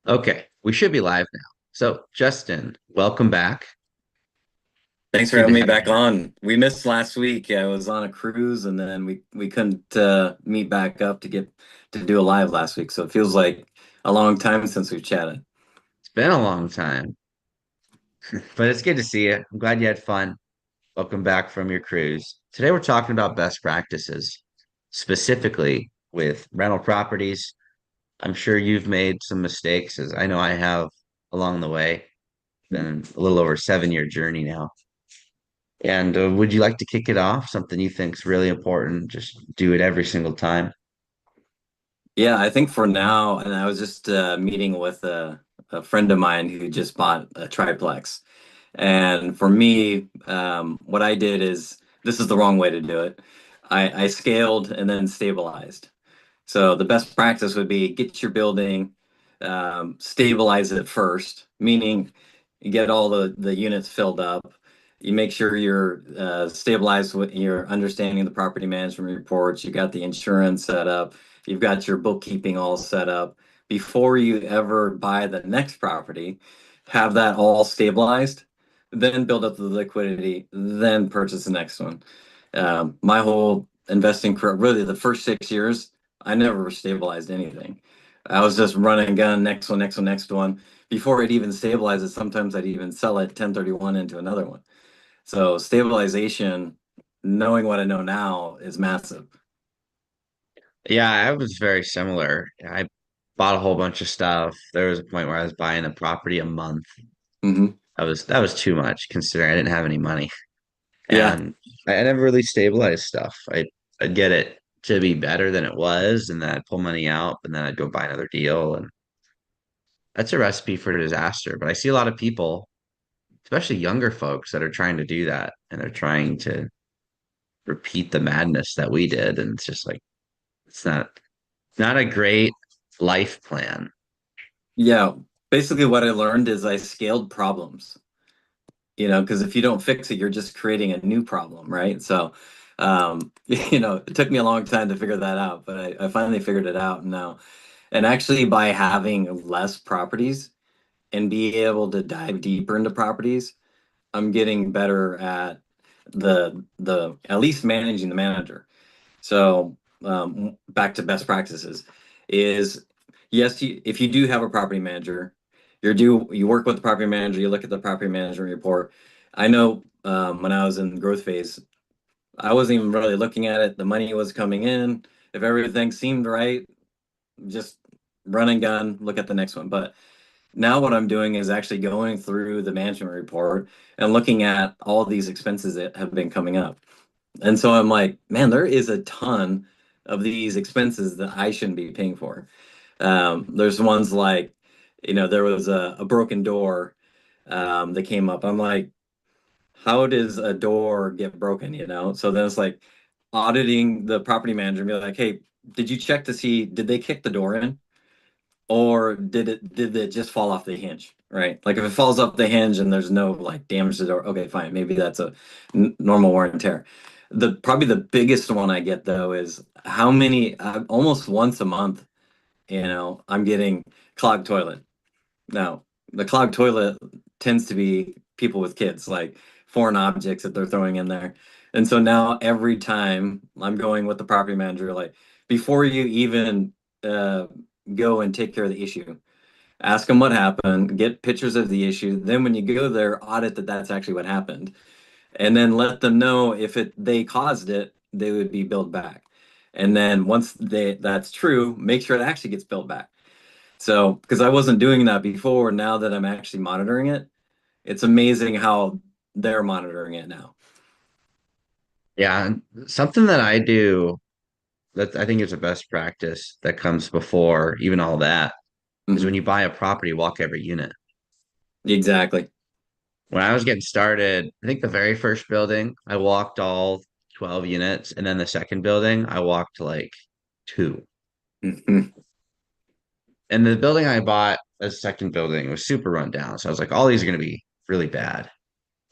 Okay, we should be live now. So, Justin, welcome back. Thanks It's for good to having me have back you here. on. We missed last week. I was on a cruise and then we couldn't meet back up to get to do a live last week. So it feels like a long time since we've chatted. It's been a long time, but it's good to see you. I'm glad you had fun. Welcome back from your cruise. Today, we're talking about best practices, specifically with rental properties. I'm sure you've made some mistakes, as I know I have along the way. Been a little over a 7-year journey now. And would you like to kick it off? Something you think is really important? Just do it every single time. Yeah, I think for now, and I was just meeting with a friend of mine who just bought a triplex. And for me, what I did is this is the wrong way to do it. I scaled and then stabilized. So the best practice would be get your building, stabilize it first, meaning you get all the units filled up. You make sure you're stabilized with your understanding the property management reports. You got the insurance set up. You've got your bookkeeping all set up. Before you ever buy the next property, have that all stabilized, then build up the liquidity, then purchase the next one. My whole investing career, really the first 6 years, I never stabilized anything. I was just running gun, next one, next one, next one. Before it even stabilizes, sometimes I'd even sell it 1031 into another one. So stabilization, knowing what I know now, is massive. Yeah, I was very similar. I bought a whole bunch of stuff. There was a point where I was buying a property a month. Hmm. That was too much considering I didn't have any money. Yeah. And I never really stabilized stuff. I'd get it to be better than it was, and then I'd pull money out, and then I'd go buy another deal. And that's a recipe for disaster. But I see a lot of people, especially younger folks, that are trying to do that, and they're trying to repeat the madness that we did. And it's just like it's not a great life plan. Yeah. Basically, what I learned is I scaled problems, because if you don't fix it, you're just creating a new problem, right? So, it took me a long time to figure that out, but I finally figured it out now. And actually, by having less properties and be able to dive deeper into properties, I'm getting better at the at least managing the manager. So back to best practices is yes, if you do have a property manager, you work with the property manager, you look at the property management report. I know when I was in the growth phase, I wasn't even really looking at it. The money was coming in. If everything seemed right, just run and gun, look at the next one. But now what I'm doing is actually going through the management report and looking at all these expenses that have been coming up. And so I'm like, man, there is a ton of these expenses that I shouldn't be paying for. There's ones like, there was a broken door that came up. I'm like, how does a door get broken? So then it's like auditing the property manager and be like, hey, did you check to see, did they kick the door in? Or did it just fall off the hinge, right? Like if it falls off the hinge and there's no like damage to the door, okay, fine, maybe that's a normal wear and tear. The probably the biggest one I get though is how many almost once a month, I'm getting clogged toilet. Now, the clogged toilet tends to be people with kids, like foreign objects that they're throwing in there. And so now every time I'm going with the property manager, like before you even uh, go and take care of the issue, ask them what happened, get pictures of the issue. Then when you go there, audit that that's actually what happened, and then let them know if they caused it, they would be billed back. And then once that's true, make sure it actually gets billed back. So, because I wasn't doing that before, now that I'm actually monitoring it, it's amazing how they're monitoring it now. Yeah, and something that I do that I think is a best practice that comes before even all that is when Hmm. you buy a property, walk every unit. Exactly. When I was getting started, I think the very first building, I walked all 12 units, and then the second building, I walked like two. Hmm. And the building I bought as second building was super run down. So I was like, all these are going to be really bad.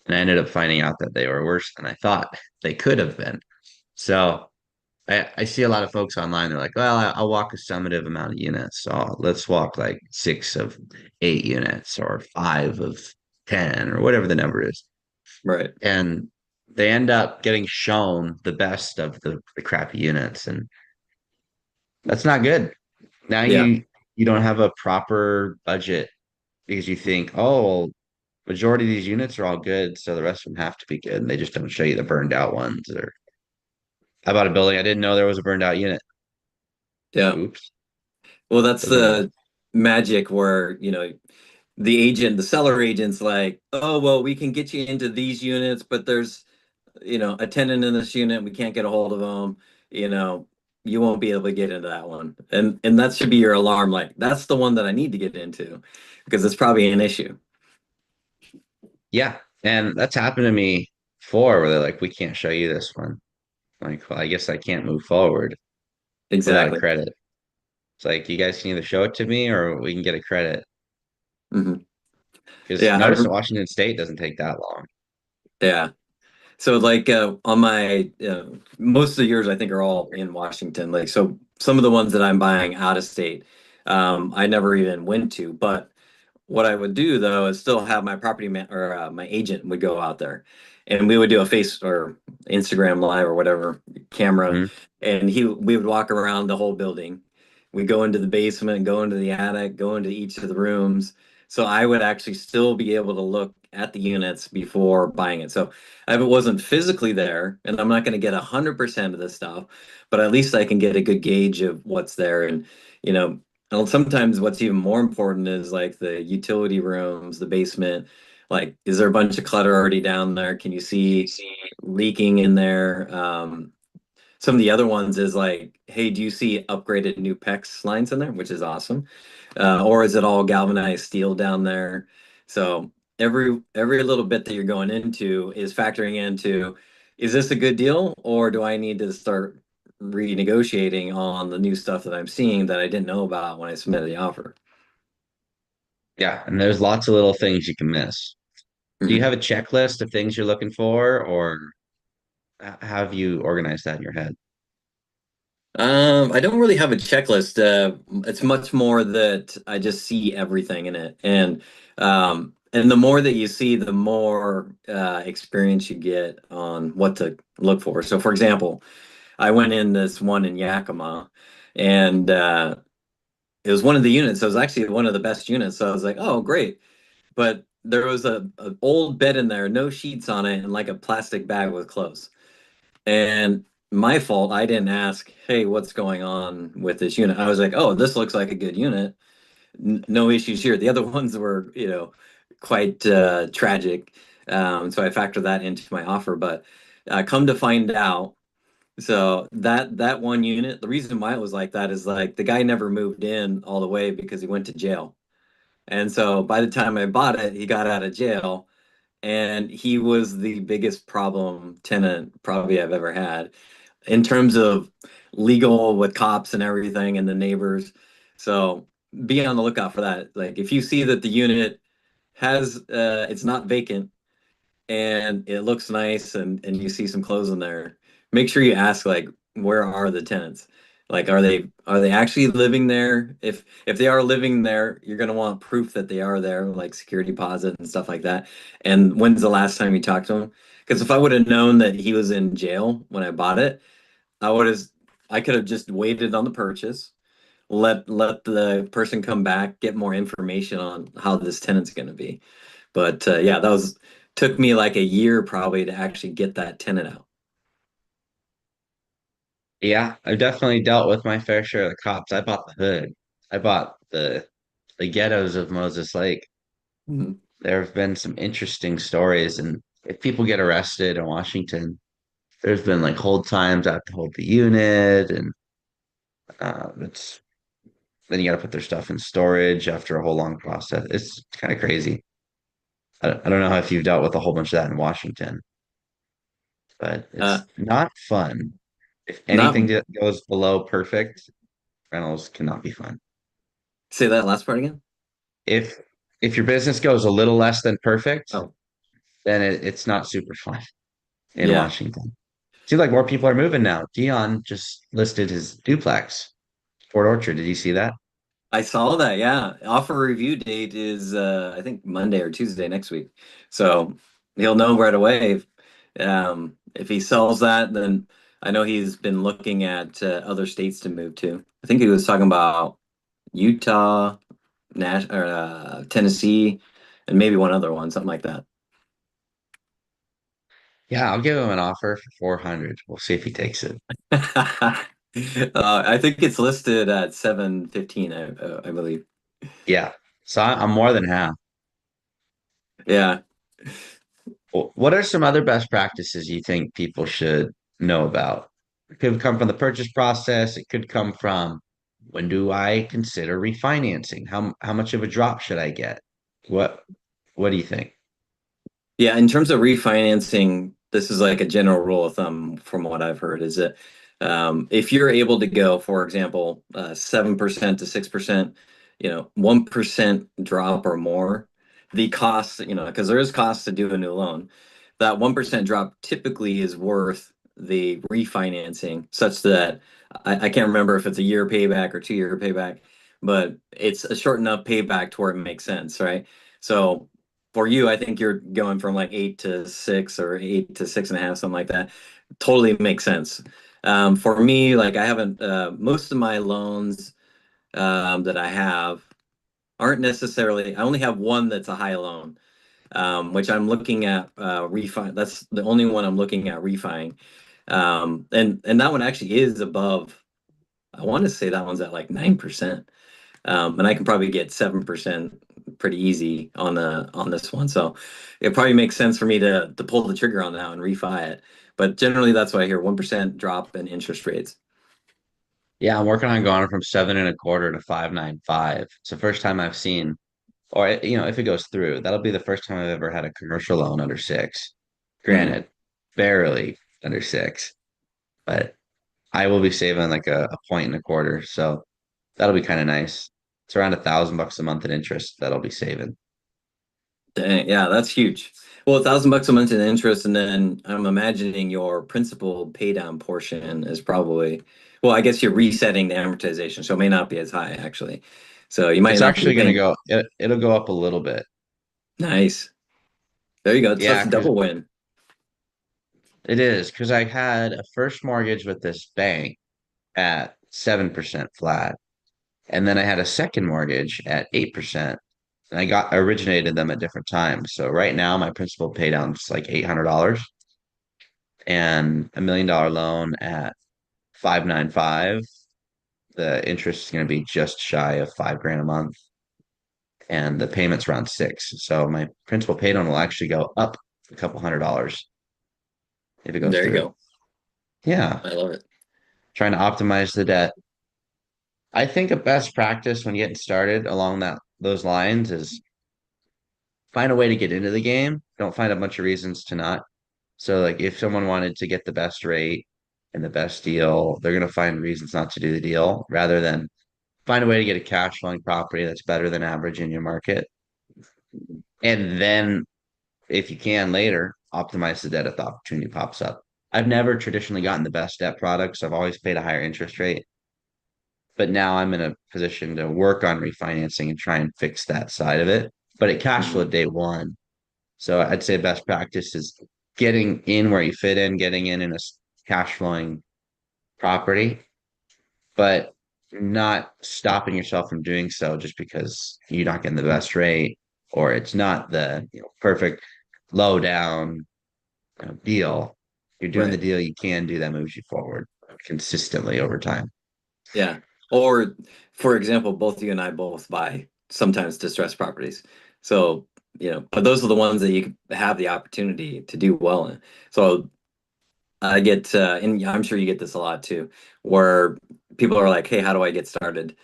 And I ended up finding out that they were worse than I thought they could have been. So I see a lot of folks online. They're like, well, I'll walk a summative amount of units. So let's walk like 6 of 8 units or 5 of 10 or whatever the number is. Right. And they end up getting shown the best of the crappy units. And that's not good. Now Yeah. you don't have a proper budget because you think, oh, well, majority of these units are all good, so the rest of them have to be good. And they just don't show you the burned out ones. Or I bought a building, I didn't know there was a burned out unit. Yeah. Oops. Well, that's Doesn't matter. the magic where, the agent, the seller agent's like, oh, well, we can get you into these units, but there's, a tenant in this unit. We can't get a hold of them. You know, you won't be able to get into that one. And that should be your alarm. Like, that's the one that I need to get into because it's probably an issue. Yeah. And that's happened to me before where they're like, we can't show you this one. I'm like, well, I guess I can't move forward without a Exactly. credit. It's like you guys can either show it to me or we can get a credit. Hmm. Because Yeah. notice in Washington State doesn't take that long. Yeah. So like on my most of the years I think are all in Washington. Like so some of the ones that I'm buying out of state, I never even went to. But what I would do though is still have my property man or my agent would go out there, and we would do a face or Instagram live or whatever camera, Hmm. and we would walk around the whole building. We go into the basement, go into the attic, go into each of the rooms. So I would actually still be able to look at the units before buying it. So if it wasn't physically there, and I'm not going to get 100% of this stuff, but at least I can get a good gauge of what's there. And, you know, and sometimes what's even more important is like the utility rooms, the basement. Like, is there a bunch of clutter already down there? Can you see leaking in there? Some of the other ones is like, hey, do you see upgraded new PEX lines in there, which is awesome, or is it all galvanized steel down there? So every little bit that you're going into is factoring into, is this a good deal, or do I need to start renegotiating on the new stuff that I'm seeing that I didn't know about when I submitted the offer? Yeah. And there's lots of little things you can miss. Do you Mhm. have a checklist of things you're looking for, or have you organized that in your head? I don't really have a checklist. It's much more that I just see everything in it, and the more that you see, the more experience you get on what to look for. So, for example, I went in this one in Yakima, and it was one of the units. So it was actually one of the best units. So I was like, oh, great. But there was a old bed in there, no sheets on it, and like a plastic bag with clothes. And my fault, I didn't ask, hey, what's going on with this unit? I was like, oh, this looks like a good unit. No issues here. The other ones were, quite tragic. So I factored that into my offer. But come to find out, so that one unit, the reason why it was like that is like the guy never moved in all the way because he went to jail. And so by the time I bought it, he got out of jail, and he was the biggest problem tenant probably I've ever had in terms of legal with cops and everything and the neighbors. So be on the lookout for that. Like if you see that the unit has it's not vacant and it looks nice and you see some clothes in there, make sure you ask like where are the tenants? Like are they actually living there? If they are living there, you're gonna want proof that they are there, like security deposit and stuff like that. And when's the last time you talked to him? Because if I would have known that he was in jail when I bought it, I would have I could have just waited on the purchase, let the person come back, get more information on how this tenant's going to be. But yeah, that was took me like a year probably to actually get that tenant out. Yeah, I've definitely dealt with my fair share of the cops. I bought the hood. I bought the ghettos of Moses Lake. Mhm. There have been some interesting stories, and if people get arrested in Washington, there's been like hold times. I have to hold the unit, and it's then you got to put their stuff in storage after a whole long process. It's kind of crazy. I don't know if you've dealt with a whole bunch of that in Washington, but Uh, it's not fun. If not anything that goes below perfect, rentals cannot be fun. say that last part again. If if your business goes a little less than perfect, Oh, then it's not super fun in yeah. Washington. Seems like more people are moving now. Dion just listed his duplex, Port Orchard. Did you see that? I saw that, yeah. Offer review date is I think Monday or Tuesday next week. So he'll know right away. If he sells that, then I know he's been looking at other states to move to. I think he was talking about Utah, Tennessee, and maybe one other one, something like that. Yeah, I'll give him an offer for 400. We'll see if he takes it. I think it's listed at 715, I believe. Yeah. So I'm more than half. Yeah. What are some other best practices you think people should know about? It could come from the purchase process. It could come from when do I consider refinancing? How much of a drop should I get? What what do you think? Yeah, in terms of refinancing, this is like a general rule of thumb from what I've heard is that if you're able to go, for example, 7% to 6%, 1% drop or more, the cost, because there is cost to do a new loan, that 1% drop typically is worth the refinancing, such that I can't remember if it's a year payback or 2 year payback, but it's a short enough payback to where it makes sense, right? So for you, I think you're going from like 8 to 6 or 8 to 6.5, something like that. Totally makes sense. For me, like I haven't, most of my loans that I have aren't necessarily, I only have one that's a high loan, which I'm looking at refi. That's the only one I'm looking at refining. And that one actually is above, I want to say that one's at like 9%. And I can probably get 7% pretty easy on this one. So it probably makes sense for me to pull the trigger on that and refi it. But generally, that's what I hear: 1% drop in interest rates. Yeah, I'm working on going from 7.25 to 5.95. It's the first time I've seen, or if it goes through, that'll be the first time I've ever had a commercial loan under six. Hmm. Granted, barely under six, but I will be saving like a point and a quarter. So that'll be kind of nice. It's around $1,000 a month in interest that I'll be saving. Dang, yeah, that's huge. Well, $1,000 a month in interest, and then I'm imagining your principal pay down portion is probably, well, I guess you're resetting the amortization, so it may not be as high actually. So you might It's not be actually going to paying. go, it'll go up a little bit. Nice. There you go. So Yeah, that's a because double win. it is. Because I had a first mortgage with this bank at 7% flat. And then I had a second mortgage at 8%. And I originated them at different times. So right now my principal pay down is like $800 and $1 million loan at 595. The interest is going to be just shy of 5 grand a month. And the payment's around six. So my principal pay down will actually go up a couple $100 if it goes There you through. go. Yeah. I love it. Trying to optimize the debt. I think a best practice when getting started along those lines is find a way to get into the game. Don't find a bunch of reasons to not. So like if someone wanted to get the best rate and the best deal, they're gonna find reasons not to do the deal rather than find a way to get a cash flowing property that's better than average in your market. And then if you can later, optimize the debt if the opportunity pops up. I've never traditionally gotten the best debt products. I've always paid a higher interest rate, but now I'm in a position to work on refinancing and try and fix that side of it. But it cash flow Mhm. day one. So I'd say best practice is getting in where you fit in, getting in a cash flowing property, but not stopping yourself from doing so just because you're not getting the best rate or it's not the perfect low down deal. You're doing the Right. deal you can do that moves you forward consistently over time. Yeah. Or, for example, both you and I both buy sometimes distressed properties. So, but those are the ones that you have the opportunity to do well in. So I get, and I'm sure you get this a lot too, where people are like, "Hey, how do I get started?"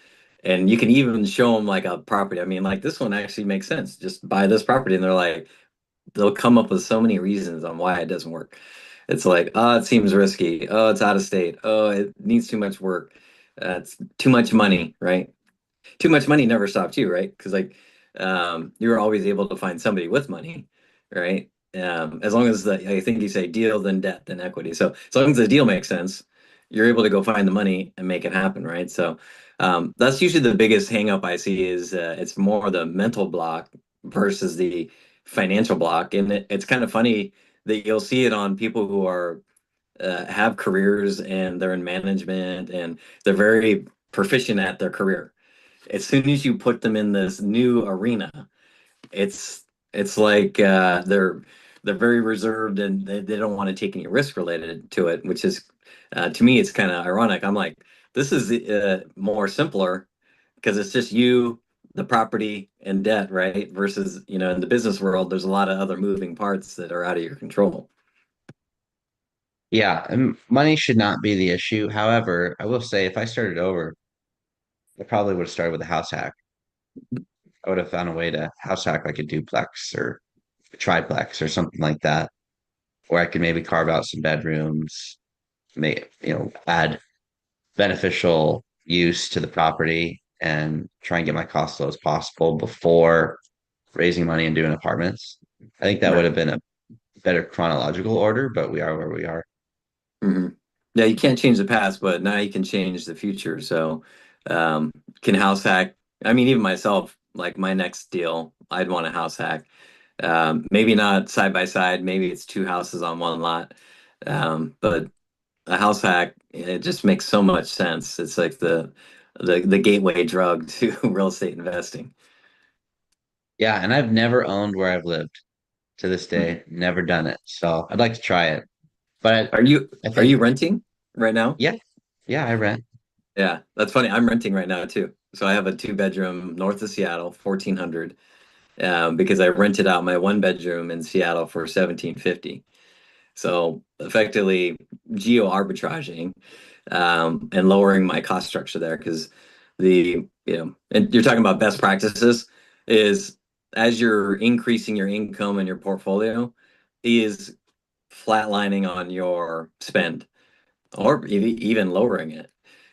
And you can even show them like a property. I mean, like this one actually makes sense. Just buy this property, and they're like, they'll come up with so many reasons on why it doesn't work. It's like, oh, it seems risky. Oh, it's out of state. Oh, it needs too much work. It's too much money, right? Too much money never stopped you, right? Because like, you're always able to find somebody with money, right? As long as I think you say deal, then debt, then equity. So as long as the deal makes sense, you're able to go find the money and make it happen, right? So that's usually the biggest hang up I see is it's more the mental block versus the financial block. And it's kind of funny that you'll see it on people who are have careers and they're in management and they're very proficient at their career. As soon as you put them in this new arena, it's it's like they're very reserved and they don't want to take any risk related to it, which is to me it's kind of ironic. I'm like, this is more simpler because it's just you, the property, and debt, right? Versus, in the business world, there's a lot of other moving parts that are out of your control. Yeah, and money should not be the issue. However, I will say if I started over, I probably would have started with a house hack. I would have found a way to house hack like a duplex or a triplex or something like that, where I could maybe carve out some bedrooms, may add beneficial use to the property and try and get my costs low as possible before raising money and doing apartments. I think that would Right. have been a better chronological order, but we are where we are. hmm Yeah, you can't change the past, but now you can change the future. So, um, can house hack. I mean, even myself, like my next deal, I'd want a house hack. Maybe not side by side. Maybe it's two houses on one lot. But a house hack, it just makes so much sense. It's like the gateway drug to real estate investing. Yeah, and I've never owned where I've lived to this Mhm. day, never done it. So I'd like to try it. But Are you I are you think, renting right now? yeah, yeah, I rent. Yeah, that's funny. I'm renting right now too. So I have a two bedroom north of Seattle, 1400, because I rented out my one bedroom in Seattle for 1750. So effectively geo arbitraging and lowering my cost structure there because and you're talking about best practices is as you're increasing your income and your portfolio is flatlining on your spend or even lowering it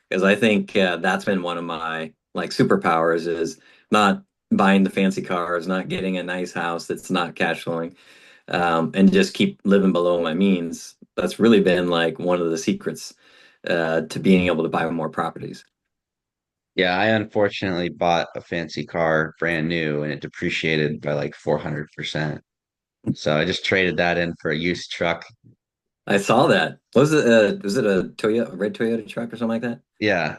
because I think that's been one of my like superpowers is not buying the fancy cars, not getting a nice house that's not cash flowing, and just keep living below my means. That's really been like one of the secrets to being able to buy more properties. Yeah, I unfortunately bought a fancy car brand new and it depreciated by like 400%. So I just traded that in for a used truck. I saw that. Was it a Toyota, a red Toyota truck or something like that? Yeah,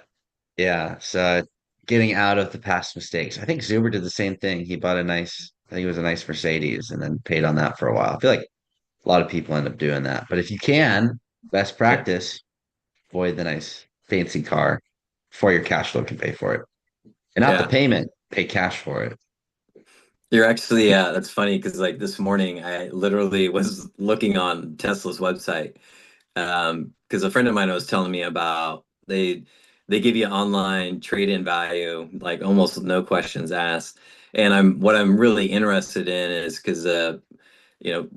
yeah. So getting out of the past mistakes. I think Zuber did the same thing. He bought I think it was a nice Mercedes and then paid on that for a while. I feel like a lot of people end up doing that. But if you can, best Yeah. practice, avoid the nice fancy car before your cash flow can pay for it. And not the Yeah. payment, pay cash for it. You're actually, yeah, that's funny because like this morning I literally was looking on Tesla's website because a friend of mine was telling me about they give you online trade-in value like almost no questions asked. And what I'm really interested in is because you know,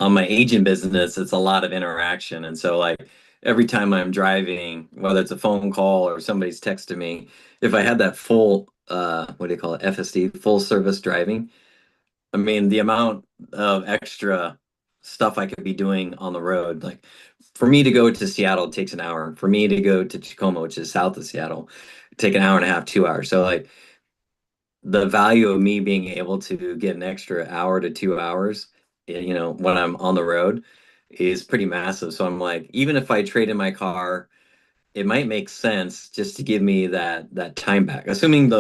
on my agent business, it's a lot of interaction. And so like every time I'm driving, whether it's a phone call or somebody's texting me, if I had that full what do you call it, FSD, full service driving, I mean the amount of extra stuff I could be doing on the road, like for me to go to Seattle, it takes an hour. For me to go to Tacoma, which is south of Seattle, it take an hour and a half, 2 hours. So like the value of me being able to get an extra hour to 2 hours, when I'm on the road is pretty massive. So I'm like, even if I trade in my car, it might make sense just to give me that time back. Assuming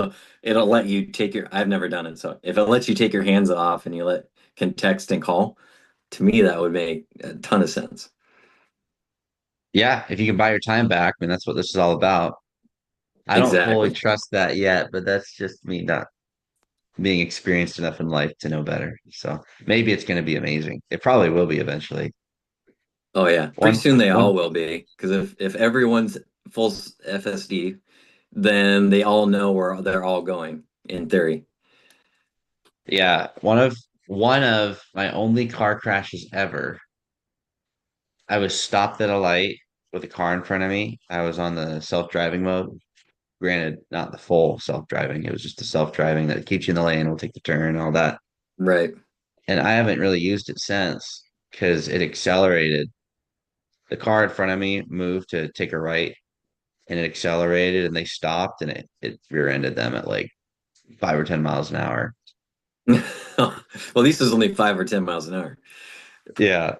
it'll let you take I've never done it. So if it lets you take your hands off and can text and call, to me that would make a ton of sense. Yeah, if you can buy your time back, I mean, that's what this is all about. I don't fully Exactly. trust that yet, but that's just me not being experienced enough in life to know better. So maybe it's going to be amazing. It probably will be eventually. Oh yeah. Pretty One, soon they one, all will be. Because if everyone's full FSD, then they all know where they're all going in theory. yeah, one of my only car crashes ever. I was stopped at a light with a car in front of me. I was on the self-driving mode. Granted, not the full self-driving. It was just the self-driving that keeps you in the lane, will take the turn, all that. Right. and I haven't really used it since because it accelerated. The car in front of me moved to take a right and it accelerated and they stopped and it rear-ended them at like 5 or 10 miles an hour. Well, at least it's only 5 or 10 miles an hour. Yeah.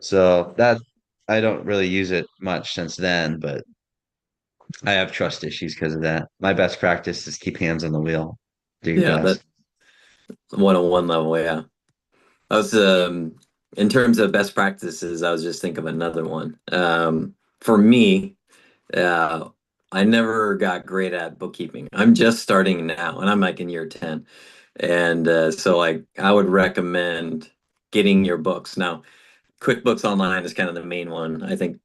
So that I don't really use it much since then, but I have trust issues because of that. My best practice is keep hands on the wheel. Do your Yeah, that best. 101 level, yeah. I was in terms of best practices, I was just thinking of another one. For me, uh, I never got great at bookkeeping. I'm just starting now, and I'm like in year 10. And so like I would recommend getting your books. Now, QuickBooks Online is kind of the main one. I think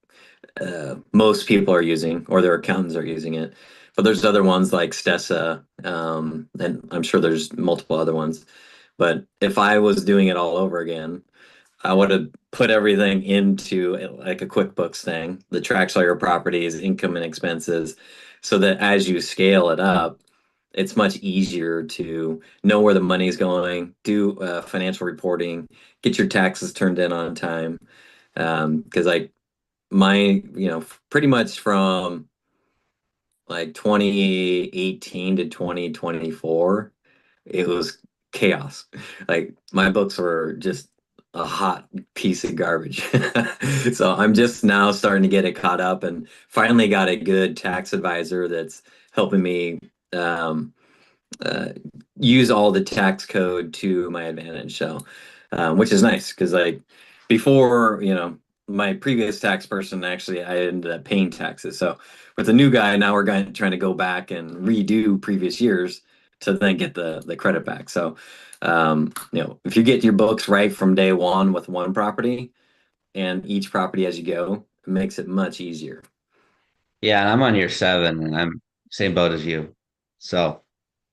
most people are using, or their accountants are using it. But there's other ones like Stessa, and I'm sure there's multiple other ones. But if I was doing it all over again, I would have put everything into like a QuickBooks thing that tracks all your properties, income and expenses, so that as you scale it up, it's much easier to know where the money's going, do financial reporting, get your taxes turned in on time. Because like my, pretty much from like 2018 to 2024, it was chaos. Like my books were just a hot piece of garbage. So I'm just now starting to get it caught up and finally got a good tax advisor that's helping me um, uh, use all the tax code to my advantage. So, which is nice because like before, my previous tax person actually I ended up paying taxes. So with the new guy, now we're going trying to go back and redo previous years to then get the credit back. So, if you get your books right from day one with one property and each property as you go, it makes it much easier. Yeah, and I'm on year 7 and I'm same boat as you. So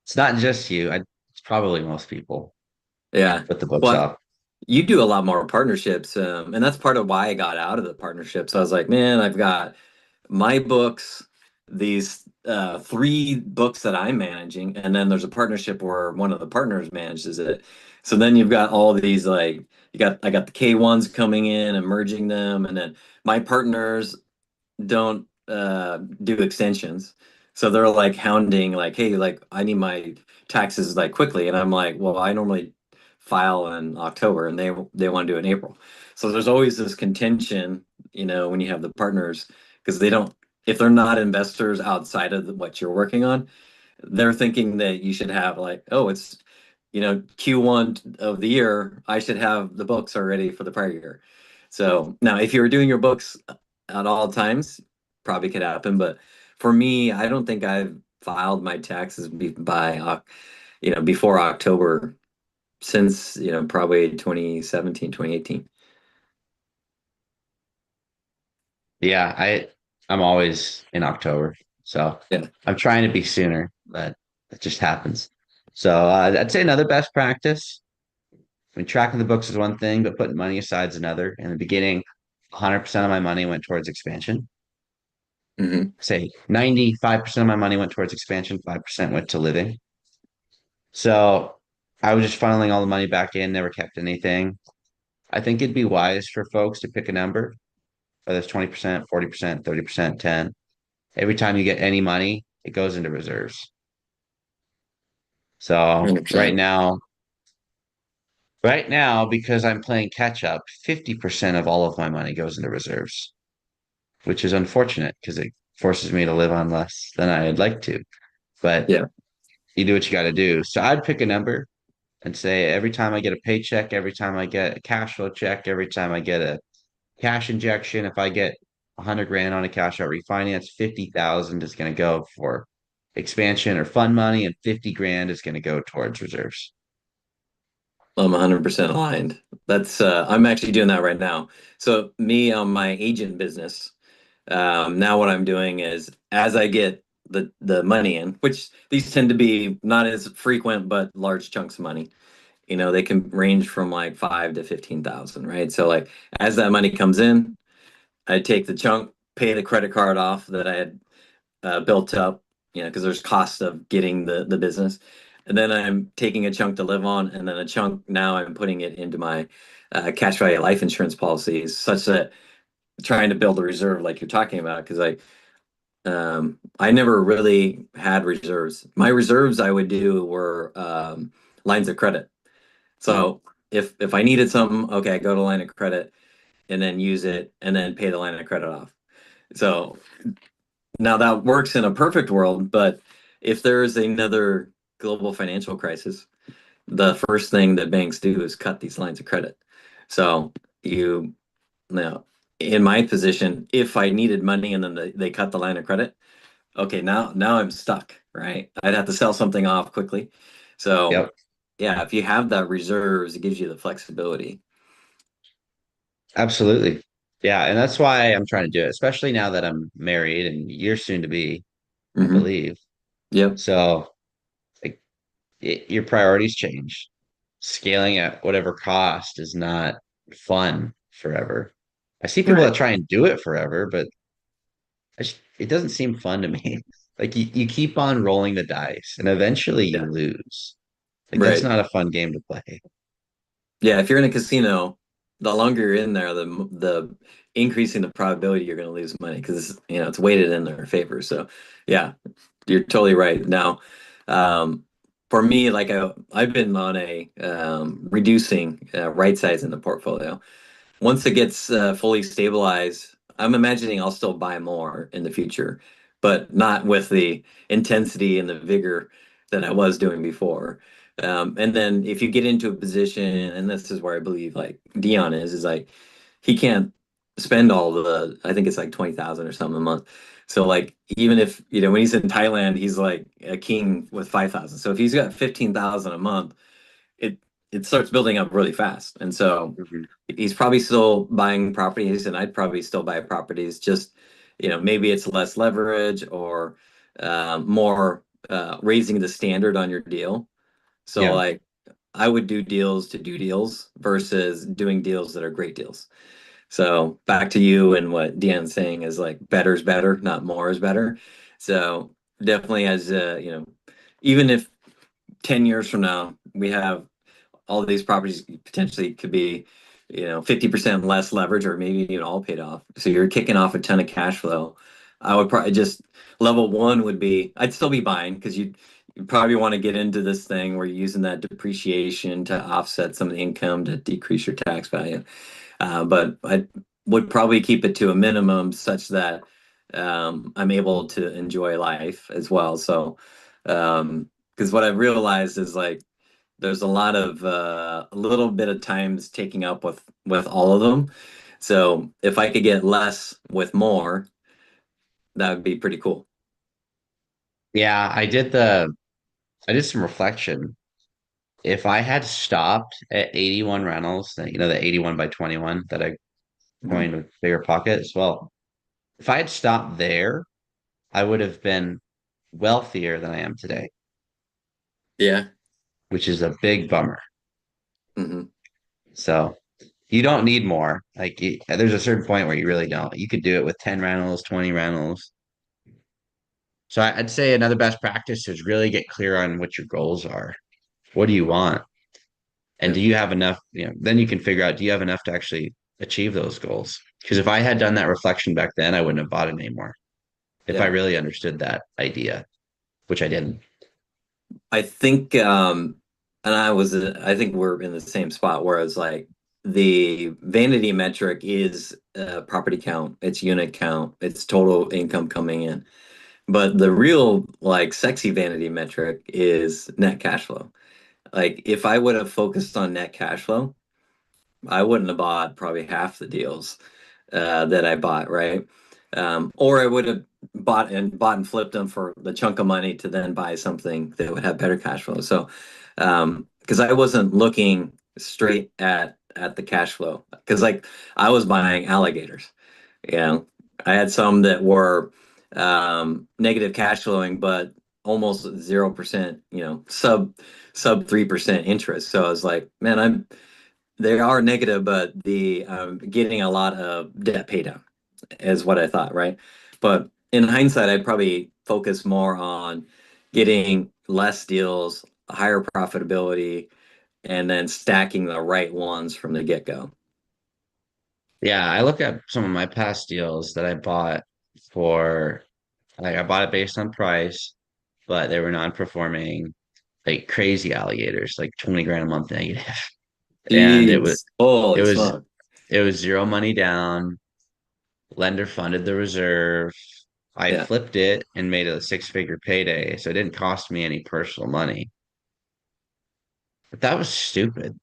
it's not just you. It's probably most people Yeah. put the books Well, off. you do a lot more partnerships, and that's part of why I got out of the partnerships. I was like, man, I've got my books, these 3 books that I'm managing, and then there's a partnership where one of the partners manages it. So then you've got all these like I got the K1s coming in and merging them, and then my partners don't do extensions. So they're like hounding, like, hey, like I need my taxes like quickly. And I'm like, well, I normally file in October and they want to do it in April. So there's always this contention, when you have the partners, because they don't, if they're not investors outside of what you're working on, they're thinking that you should have like, oh, it's Q1 of the year, I should have the books already for the prior year. So now, if you were doing your books at all times, probably could happen. But for me, I don't think I've filed my taxes before October since probably 2017, 2018. Yeah, I'm always in October. So Yeah. I'm trying to be sooner, but it just happens. So I'd say another best practice. I mean, tracking the books is one thing, but putting money aside is another. In the beginning, 100% of my money went towards expansion. Hmm. Say 95% of my money went towards expansion, 5% went to living. So I was just funneling all the money back in, never kept anything. I think it'd be wise for folks to pick a number, whether it's 20%, 40%, 30%, 10. Every time you get any money, it goes into reserves. So 100%. right now, because I'm playing catch up, 50% of all of my money goes into reserves, which is unfortunate because it forces me to live on less than I'd like to. But Yeah. you do what you got to do. So I'd pick a number and say every time I get a paycheck, every time I get a cash flow check, every time I get a cash injection, if I get 100 grand on a cash out refinance, 50,000 is going to go for expansion or fund money, and 50 grand is going to go towards reserves. I'm 100% aligned. That's I'm actually doing that right now. So me on my agent business, now what I'm doing is as I get the money in, which these tend to be not as frequent but large chunks of money. They can range from like 5 to 15,000, right? So like as that money comes in, I take the chunk, pay the credit card off that I had built up, because there's cost of getting the business, and then I'm taking a chunk to live on, and then a chunk now I'm putting it into my cash value life insurance policies, such that trying to build a reserve like you're talking about, because I never really had reserves. My reserves I would do were lines of credit. Mm. So if I needed something, okay, I go to line of credit and then use it and then pay the line of credit off. So now that works in a perfect world, but if there is another global financial crisis, the first thing that banks do is cut these lines of credit. So you now in my position, if I needed money and then they cut the line of credit, okay, now I'm stuck, right? I'd have to sell something off quickly. So Yep, yeah, if you have that reserves, it gives you the flexibility. absolutely. Yeah, and that's why I'm trying to do it, especially now that I'm married and you're soon to be, I Hmm. believe. Yep. So like your priorities change. Scaling at whatever cost is not fun forever. I see people Right. that try and do it forever, but it doesn't seem fun to me. Like you keep on rolling the dice and eventually you Yeah. lose. Like that's Right. not a fun game to play. Yeah. If you're in a casino, the longer you're in there, the increasing the probability you're going to lose money because it's weighted in their favor. So yeah, you're totally right. Now, um, for me, like I've been on a reducing right size in the portfolio. Once it gets fully stabilized, I'm imagining I'll still buy more in the future, but not with the intensity and the vigor that I was doing before. And then if you get into a position, and this is where I believe like Dion is like he can't spend all the, I think it's like 20,000 or something a month. So like even if when he's in Thailand, he's like a king with 5,000. So if he's got 15,000 a month, it it starts building up really fast. And so Mhm. he's probably still buying properties, and I'd probably still buy properties. Just maybe it's less leverage or more raising the standard on your deal. So Yeah. like I would do deals to do deals versus doing deals that are great deals. So back to you and what Dean's saying is like better is better, not more is better. So definitely as even if 10 years from now we have all of these properties potentially could be 50% less leverage or maybe even all paid off, so you're kicking off a ton of cash flow. I would probably just level one would be I'd still be buying because you probably want to get into this thing where you're using that depreciation to offset some of the income to decrease your tax value. But I would probably keep it to a minimum such that I'm able to enjoy life as well. So because what I've realized is like there's a lot of a little bit of times taking up with all of them. So if I could get less with more, that would be pretty cool. Yeah, I did some reflection. If I had stopped at 81 rentals, the 81 by 21 that I Mhm. coined with bigger pockets, well, if I had stopped there, I would have been wealthier than I am today, Yeah. which is a big bummer. Hmm. So you don't need more. There's a certain point where you really don't. You could do it with 10 rentals, 20 rentals. So I'd say another best practice is really get clear on what your goals are. What do you want? And Yeah. do you have enough? Then you can figure out, do you have enough to actually achieve those goals? Because if I had done that reflection back then, I wouldn't have bought it anymore. If I Yeah. really understood that idea, which I didn't. I think and I think we're in the same spot where it's like the vanity metric is property count, it's unit count, it's total income coming in. But the real like sexy vanity metric is net cash flow. Like if I would have focused on net cash flow, I wouldn't have bought probably half the deals that I bought, right? Or I would have bought and flipped them for the chunk of money to then buy something that would have better cash flow. So, because I wasn't looking straight at the cash flow, because like I was buying alligators. You know, I had some that were negative cash flowing, but almost 0%. Sub 3% interest. So I was like, man, they are negative, but the getting a lot of debt pay down is what I thought, right? But in hindsight, I'd probably focus more on getting less deals, higher profitability, and then stacking the right ones from the get-go. Yeah, I look at some of my past deals that I bought for like I bought it based on price, but they were non-performing, like crazy alligators, like 20 grand a month negative. And Jeez, it holy was smoke. it was zero money down. Lender funded the reserve. I Yeah. flipped it and made a six-figure payday, so it didn't cost me any personal money. But that was stupid.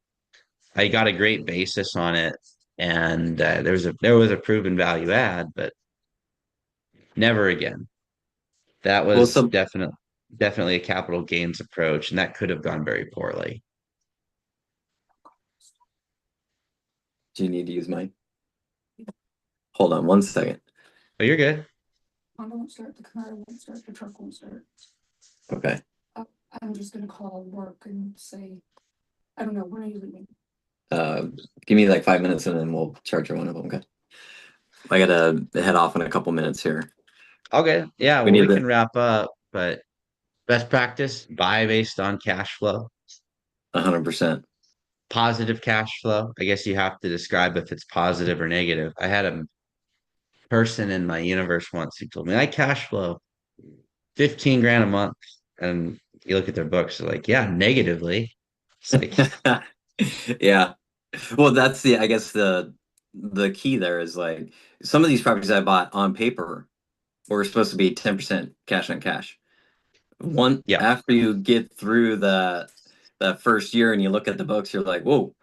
I got a great basis on it, and there was a proven value add, but never again. That Well, was so definitely a capital gains approach, and that could have gone very poorly. do you need to use mine? Hold on 1 second. But you're good. Honda won't start, the Camaro won't start, the truck won't start. Okay. I'm just gonna call work and say, I don't know, when are you leaving? Uh, Give me like 5 minutes and then we'll charge you one of them. Okay. I gotta head off in a couple minutes here. Okay. Yeah, We well, need we to can wrap up, but best practice, buy based on cash flow, 100%. positive cash flow. I guess you have to describe if it's positive or negative. I had a person in my universe once who told me I cash flow 15 grand a month. And you look at their books, they're like, yeah, negatively. It's like, Yeah. Well, that's I guess the key there is like some of these properties I bought on paper were supposed to be 10% cash on cash. One yeah, after you get through the first year and you look at the books, you're like, whoa,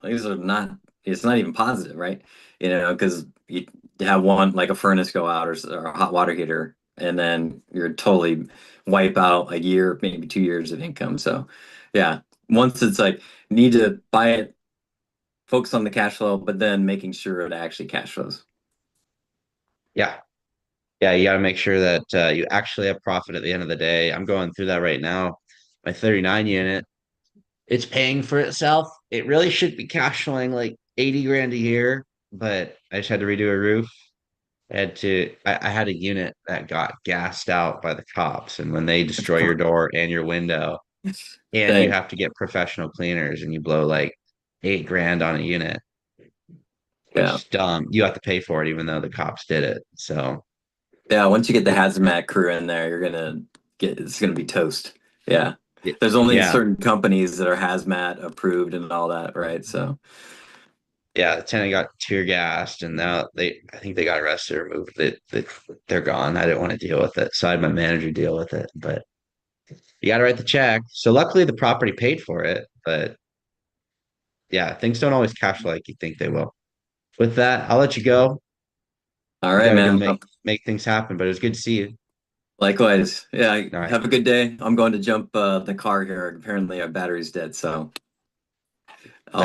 these are not, it's not even positive, right? Because you have one like a furnace go out or a hot water heater, and then you're totally wipe out a year, maybe 2 years of income. So, yeah, once it's like need to buy it, focus on the cash flow, but then making sure it actually cash flows. yeah. Yeah, you got to make sure that you actually have profit at the end of the day. I'm going through that right now. My 39 unit, it's paying for itself. It really should be cash flowing like 80 grand a year, but I just had to redo a roof. I had a unit that got gassed out by the cops, and when they destroy your door and your window, and you Dang. have to get professional cleaners, and you blow like 8 grand on a unit, which Yeah. is dumb. You have to pay for it, even though the cops did it. So Yeah, once you get the hazmat crew in there, it's gonna be toast. Yeah. There's only yeah, certain companies that are hazmat approved and all that, right? So, yeah, the tenant got tear gassed, and now I think they got arrested or moved. They're gone. I didn't want to deal with it, so I had my manager deal with it. But you got to write the check. So luckily, the property paid for it. But yeah, things don't always cash flow like you think they will. With that, I'll let you go. all You right, got to go man. make things happen. But it was good to see you. Likewise. Yeah, All right. have a good day. I'm going to jump the car here. Apparently our battery's dead, so